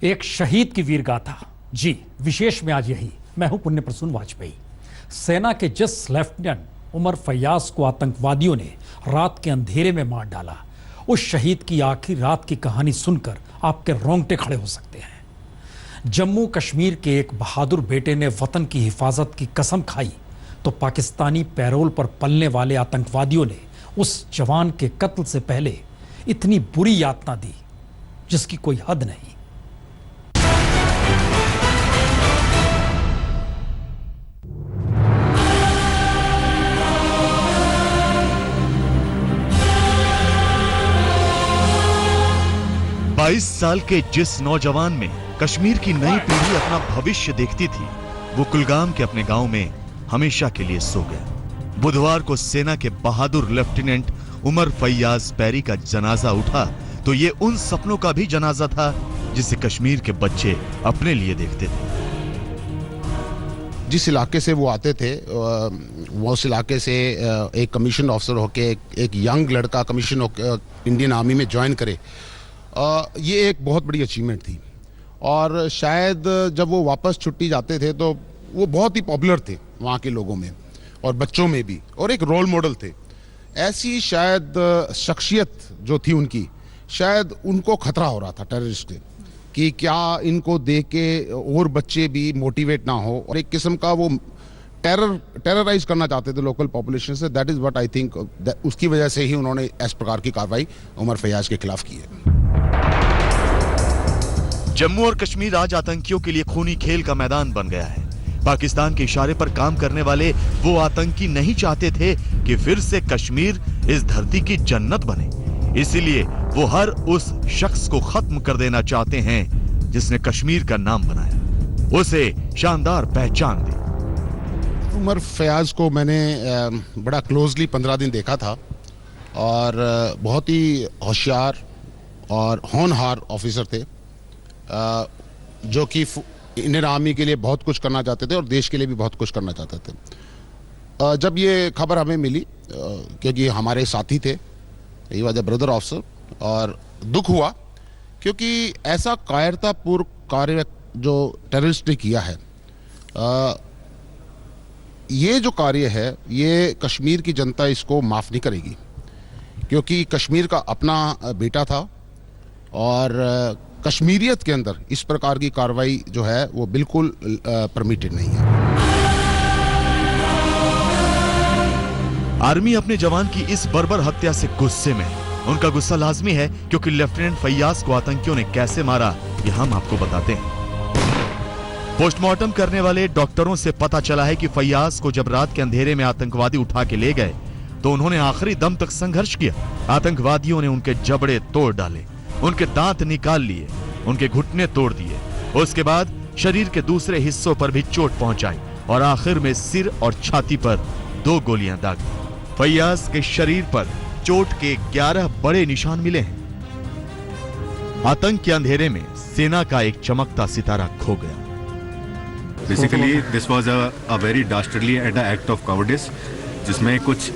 एक शहीद की वीर गाथा। जी, विशेष में आज यही। मैं हूं पुण्य प्रसून वाजपेयी। सेना के जिस लेफ्टिनेंट उमर फैयाज को आतंकवादियों ने रात के अंधेरे में मार डाला, उस शहीद की आखिरी रात की कहानी सुनकर आपके रोंगटे खड़े हो सकते हैं। जम्मू कश्मीर के एक बहादुर बेटे ने वतन की हिफाजत की कसम खाई तो पाकिस्तानी पैरोल पर पलने वाले आतंकवादियों ने उस जवान के कत्ल से पहले इतनी बुरी यातना दी जिसकी कोई हद नहीं। बाईस साल के जिस नौजवान में कश्मीर की नई पीढ़ी अपना भविष्य देखती थी, वो कुलगाम के अपने गांव में हमेशा के लिए सो गया। बुधवार को सेना के बहादुर लेफ्टिनेंट उमर फैयाज पैरी का जनाजा उठा तो ये उन सपनों का भी जनाजा था जिसे कश्मीर के बच्चे अपने लिए देखते थे। जिस इलाके से वो आते थे, वो उस इलाके से एक कमीशन ऑफिसर होके एक यंग लड़का कमीशन इंडियन आर्मी में ज्वाइन करे, ये एक बहुत बड़ी अचीवमेंट थी। और शायद जब वो वापस छुट्टी जाते थे तो वो बहुत ही पॉपुलर थे वहाँ के लोगों में और बच्चों में भी, और एक रोल मॉडल थे। ऐसी शायद शख्सियत जो थी उनकी, शायद उनको खतरा हो रहा था टेररिस्ट से कि क्या इनको देख के और बच्चे भी मोटिवेट ना हो, और एक किस्म का वो टेरराइज करना चाहते थे लोकल पॉपुलेशन से। That is what I think, उसकी वजह से ही उन्होंने इस प्रकार की कार्रवाई उमर फैयाज के खिलाफ की है। जम्मू और कश्मीर आज आतंकियों के लिए खूनी खेल का मैदान बन गया है। पाकिस्तान के इशारे पर काम करने वाले वो आतंकी नहीं चाहते थे कि फिर से कश्मीर इस धरती की जन्नत बने, इसीलिए वो हर उस शख्स को खत्म कर देना चाहते हैं जिसने कश्मीर का नाम बनाया, उसे शानदार पहचान दी। उमर फैयाज को मैंने बड़ा क्लोजली 15 दिन देखा था, और बहुत ही होशियार और होनहार ऑफिसर थे, जो कि इंडियन आर्मी के लिए बहुत कुछ करना चाहते थे और देश के लिए भी बहुत कुछ करना चाहते थे। जब ये खबर हमें मिली, क्योंकि हमारे साथी थे, he was a brother officer, और दुख हुआ क्योंकि ऐसा कायरतापूर्ण कार्य जो टेररिस्ट ने किया है, ये जो कार्य है, ये कश्मीर की जनता इसको माफ़ नहीं करेगी, क्योंकि कश्मीर का अपना बेटा था और कश्मीरियत के अंदर इस प्रकार की कार्रवाई जो है वो बिल्कुल परमिटेड नहीं है। आर्मी अपने जवान की इस बर्बर हत्या से गुस्से में है। उनका गुस्सा लाजमी है क्योंकि लेफ्टिनेंट फैयाज को आतंकियों ने कैसे मारा ये हम आपको बताते हैं। पोस्टमार्टम करने वाले डॉक्टरों से पता चला है कि फैयाज को जब रात के अंधेरे में आतंकवादी उठा के ले गए तो उन्होंने आखिरी दम तक संघर्ष किया। आतंकवादियों ने उनके जबड़े तोड़ डाले, उनके दांत निकाल लिए, उनके घुटने तोड़ दिए, उसके बाद शरीर के दूसरे हिस्सों पर भी चोट पहुंचाई और आखिर में सिर और छाती पर 2 गोलियां दागी। फैयाज के शरीर पर चोट के 11 बड़े निशान मिले हैं। आतंक के अंधेरे में सेना का एक चमकता सितारा खो गया। Basically this was a very dastardly and act of cowardice, जिसमें कुछ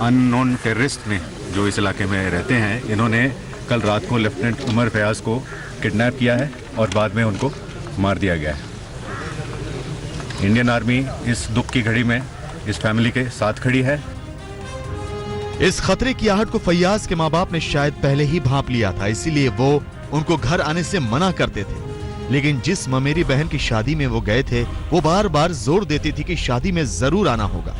अननोन टेररिस्ट ने, जो इस इलाके में रहते हैं, इन्होंने कल रात को लेफ्टिनेंट उमर फैयाज को किडनैप किया है और बाद में उनको मार दिया गया है। इंडियन आर्मी इस दुख की घड़ी में इस फैमिली के साथ खड़ी है। इस खतरे की आहट को फैयाज के माँ बाप ने शायद पहले ही भांप लिया था, इसीलिए वो उनको घर आने से मना करते थे। लेकिन जिस ममेरी बहन की शादी में वो गए थे, वो बार बार जोर देती थी कि शादी में जरूर आना होगा।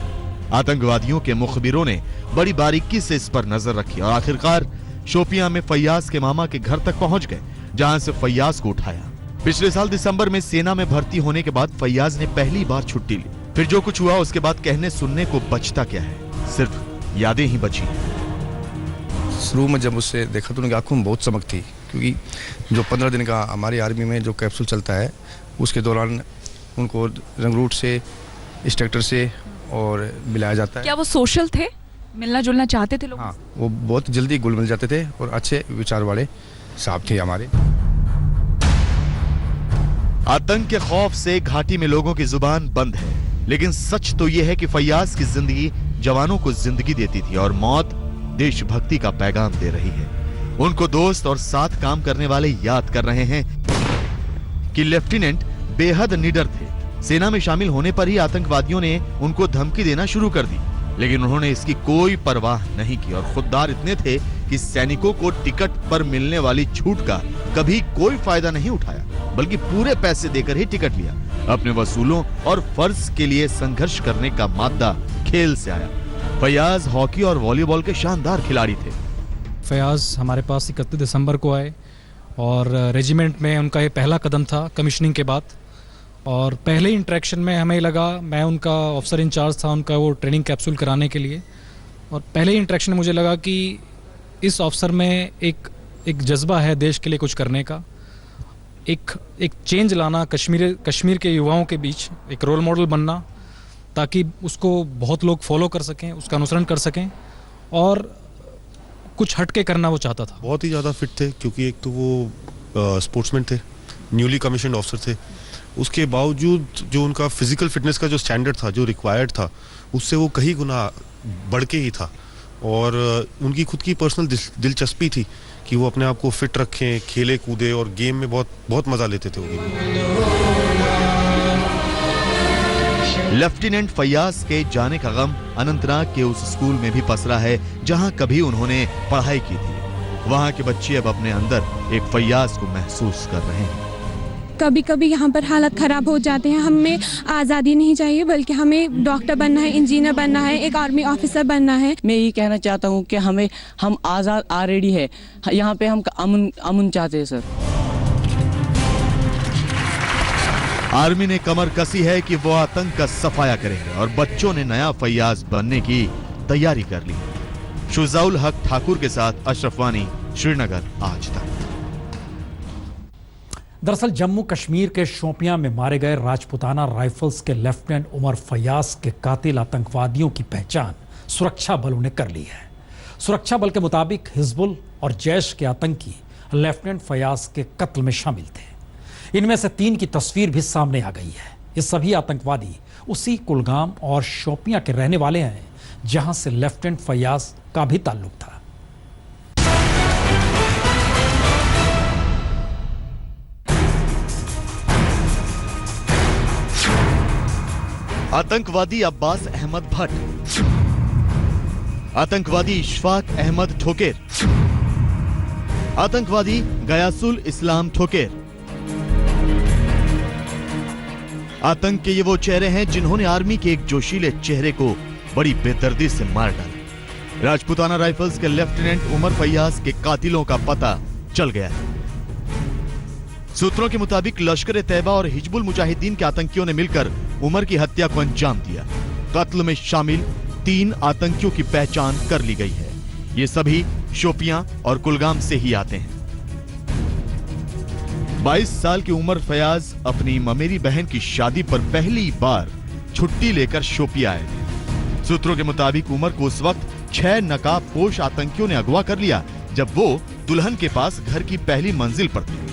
आतंकवादियों के मुखबिरों ने बड़ी बारीकी से इस पर नजर रखी और आखिरकार शोपियां में फैयाज के मामा के घर तक पहुंच गए, जहां से फैयाज को उठाया। पिछले साल दिसंबर में सेना में भर्ती होने के बाद फैयाज ने पहली बार छुट्टी ली। फिर जो कुछ हुआ उसके बाद कहने सुनने को बचता क्या है, सिर्फ यादें ही बची। शुरू में जब उससे देखा तो उनकी आंखों में बहुत चमक थी, क्योंकि जो 15 दिन का हमारी आर्मी में जो कैप्सूल चलता है उसके दौरान उनको रंगरूट से, इंस्ट्रक्टर से और मिलाया जाता है। क्या वो सोशल थे, मिलना जुलना चाहते थे लोग? हाँ, वो बहुत जल्दी घुल मिल जाते थे और अच्छे विचार वाले साहब थे हमारे। आतंक के खौफ से घाटी में लोगों की जुबान बंद है, लेकिन सच तो यह है कि फैयाज की जिंदगी जवानों को जिंदगी देती थी और मौत देशभक्ति का पैगाम दे रही है। उनको दोस्त और साथ काम करने वाले याद कर रहे हैं। कि लेफ्टिनेंट बेहद निडर थे। सेना में शामिल होने पर ही आतंकवादियों ने उनको धमकी देना शुरू कर दी, लेकिन उन्होंने इसकी कोई परवाह नहीं की और खुददार इतने थे कि सैनिकों को टिकट पर मिलने वाली छूट का कभी कोई फायदा नहीं उठाया, बल्कि पूरे पैसे देकर ही टिकट लिया। अपने वसूलों और फर्ज के लिए संघर्ष करने का मादा खेल से आया। फैयाज हॉकी और वॉलीबॉल के शानदार खिलाड़ी थे। फैयाज हमारे पास 31 दिसंबर को आए और रेजिमेंट में उनका ये पहला कदम था कमीशनिंग के बाद। और पहले इंटरेक्शन में हमें लगा, मैं उनका ऑफिसर इंचार्ज था उनका वो ट्रेनिंग कैप्सूल कराने के लिए, और पहले इंटरेक्शन में मुझे लगा कि इस ऑफिसर में एक जज्बा है देश के लिए कुछ करने का, एक चेंज लाना, कश्मीर के युवाओं के बीच एक रोल मॉडल बनना, ताकि उसको बहुत लोग फॉलो कर सकें, उसका अनुसरण कर सकें, और कुछ हटके करना वो चाहता था। बहुत ही ज़्यादा फिट थे, क्योंकि एक तो वो स्पोर्ट्समैन थे, न्यूली कमीशन्ड ऑफिसर थे। उसके बावजूद जो उनका फिजिकल फिटनेस का जो स्टैंडर्ड था, जो रिक्वायर्ड था, उससे वो कहीं गुना बढ़ के ही था। और उनकी खुद की पर्सनल दिलचस्पी थी कि वो अपने आप को फिट रखें, खेले कूदे, और गेम में बहुत मज़ा लेते थे वो। लेफ्टिनेंट फैयाज के जाने का गम अनंतनाग के उस स्कूल में भी पसरा है जहां कभी उन्होंने पढ़ाई की थी। वहां के बच्चे अब अपने अंदर एक फैयाज को महसूस कर रहे हैं। कभी कभी यहाँ पर हालत ख़राब हो जाते हैं। हमें आज़ादी नहीं चाहिए, बल्कि हमें डॉक्टर बनना है, इंजीनियर बनना है, एक आर्मी ऑफिसर बनना है। मैं ये कहना चाहता हूँ कि हम आज़ाद ऑलरेडी है, यहाँ पे हम अमन चाहते हैं सर। आर्मी ने कमर कसी है कि वो आतंक का सफाया करेंगे और बच्चों ने नया फैयाज बनने की तैयारी कर ली। शुजाउल हक ठाकुर के साथ अशरफ वानी, श्रीनगर, आज तक। दरअसल जम्मू कश्मीर के शोपियां में मारे गए राजपुताना राइफल्स के लेफ्टिनेंट उमर फैयाज के कातिल आतंकवादियों की पहचान सुरक्षा बलों ने कर ली है। सुरक्षा बल के मुताबिक हिजबुल और जैश के आतंकी लेफ्टिनेंट फैयाज के कत्ल में शामिल थे। इनमें से 3 की तस्वीर भी सामने आ गई है। ये सभी आतंकवादी उसी कुलगाम और शोपियां के रहने वाले हैं जहां से लेफ्टिनेंट फैयाज का भी ताल्लुक था। आतंकवादी अब्बास अहमद भट्ट, आतंकवादी इशफाक अहमद ठोकेर, आतंकवादी गयासुल इस्लाम ठोकेर। आतंक के ये वो चेहरे हैं जिन्होंने आर्मी के एक जोशीले चेहरे को बड़ी बेदर्दी से मार डाला। राजपुताना राइफल्स के लेफ्टिनेंट उमर फैयाज के कातिलों का पता चल गया है। सूत्रों के मुताबिक लश्कर तैयबा और हिजबुल मुजाहिदीन के आतंकियों ने मिलकर उमर की हत्या को अंजाम दिया। कत्ल में शामिल 3 आतंकियों की पहचान कर ली गई है। ये सभी शोपियां और कुलगाम से ही आते हैं। 22 साल की उमर फैयाज अपनी ममेरी बहन की शादी पर पहली बार छुट्टी लेकर शोपियां आए थे। सूत्रों के मुताबिक उमर को उस वक्त 6 नकाबपोश आतंकियों ने अगवा कर लिया जब वो दुल्हन के पास घर की पहली मंजिल पर थे।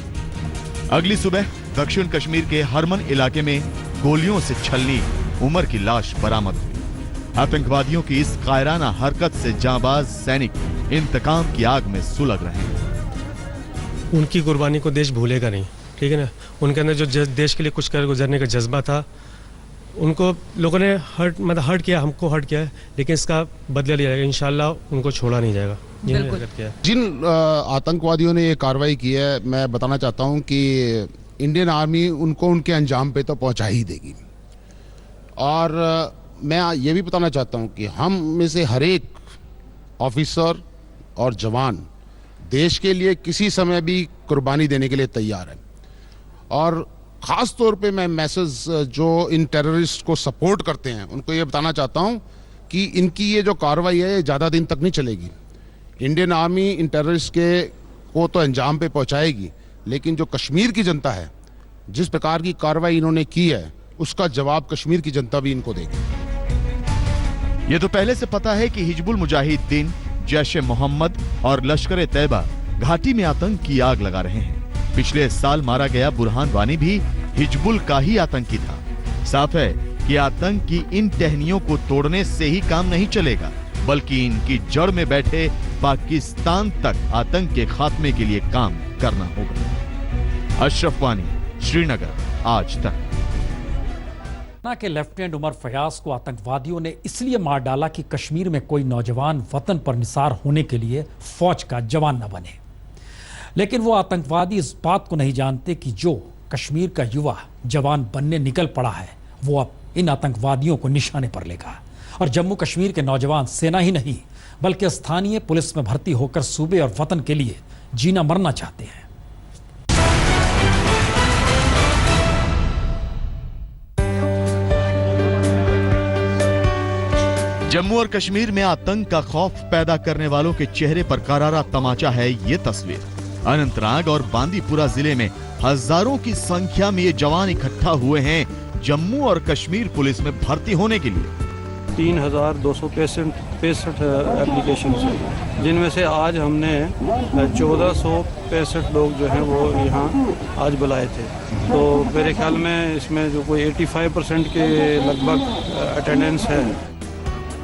अगली सुबह दक्षिण कश्मीर के हरमन इलाके में गोलियों से छलनी उमर की लाश बरामद हुई। आतंकवादियों की इस कायराना हरकत से जांबाज सैनिक इंतकाम की आग में सुलग रहे हैं। उनकी कुर्बानी को देश भूलेगा नहीं, ठीक है ना। उनके अंदर जो देश के लिए कुछ कर गुजरने का जज्बा था, उनको लोगों ने हर्ट किया, हमको हर्ट किया है, लेकिन इसका बदला लिया जाएगा इंशाल्लाह। उनको छोड़ा नहीं जाएगा। जिन आतंकवादियों ने ये कार्रवाई की है, मैं बताना चाहता हूं कि इंडियन आर्मी उनको उनके अंजाम पे तो पहुंचा ही देगी। और मैं ये भी बताना चाहता हूं कि हम में से हर एक ऑफिसर और जवान देश के लिए किसी समय भी कुर्बानी देने के लिए तैयार है। और ख़ास तौर पे मैं मैसेज जो इन टेररिस्ट को सपोर्ट करते हैं उनको ये बताना चाहता हूं कि इनकी ये जो कार्रवाई है ये ज़्यादा दिन तक नहीं चलेगी। इंडियन आर्मी इन टेररिस्ट को तो अंजाम पे पहुंचाएगी, लेकिन जो कश्मीर की जनता है, जिस प्रकार की कार्रवाई इन्होंने की है, उसका जवाब कश्मीर की जनता भी इनको देगी। ये तो पहले से पता है कि हिजबुल मुजाहिदीन, जैश मोहम्मद और लश्कर तैयबा घाटी में आतंक की आग लगा रहे हैं। पिछले साल मारा गया बुरहान वानी भी हिजबुल का ही आतंकी था। साफ है कि आतंक की इन टहनियों को तोड़ने से ही काम नहीं चलेगा, बल्कि इनकी जड़ में बैठे पाकिस्तान तक आतंक के खात्मे के लिए काम करना होगा। अशरफ वानी, श्रीनगर, आज तक। सेना के लेफ्टिनेंट उमर फयाज को आतंकवादियों ने इसलिए मार डाला कि कश्मीर में कोई नौजवान वतन पर निसार होने के लिए फौज का जवान न बने। लेकिन वो आतंकवादी इस बात को नहीं जानते कि जो कश्मीर का युवा जवान बनने निकल पड़ा है वो अब इन आतंकवादियों को निशाने पर लेगा। और जम्मू कश्मीर के नौजवान सेना ही नहीं बल्कि स्थानीय पुलिस में भर्ती होकर सूबे और वतन के लिए जीना मरना चाहते हैं। जम्मू और कश्मीर में आतंक का खौफ पैदा करने वालों के चेहरे पर करारा तमाचा है ये तस्वीर। अनंतनाग और बांदीपुरा जिले में हजारों की संख्या में ये जवान इकट्ठा हुए हैं जम्मू और कश्मीर पुलिस में भर्ती होने के लिए। 3,265 एप्लीकेशन है, जिनमें से आज हमने 1,465 लोग जो हैं वो यहाँ आज बुलाए थे। तो मेरे ख्याल में इसमें जो कोई 85% के लगभग अटेंडेंस है।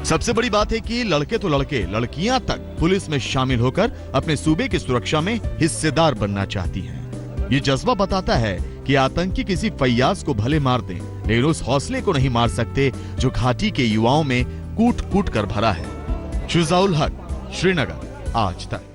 सबसे बड़ी बात है कि लड़के तो लड़के, लड़कियां तक पुलिस में शामिल होकर अपने सूबे की सुरक्षा में हिस्सेदार बनना चाहती हैं। ये जज्बा बताता है कि आतंकी किसी फैयाज को भले मार दें, लेकिन उस हौसले को नहीं मार सकते जो घाटी के युवाओं में कूट कूट कर भरा है। शुजाउल हक, श्रीनगर, आज तक।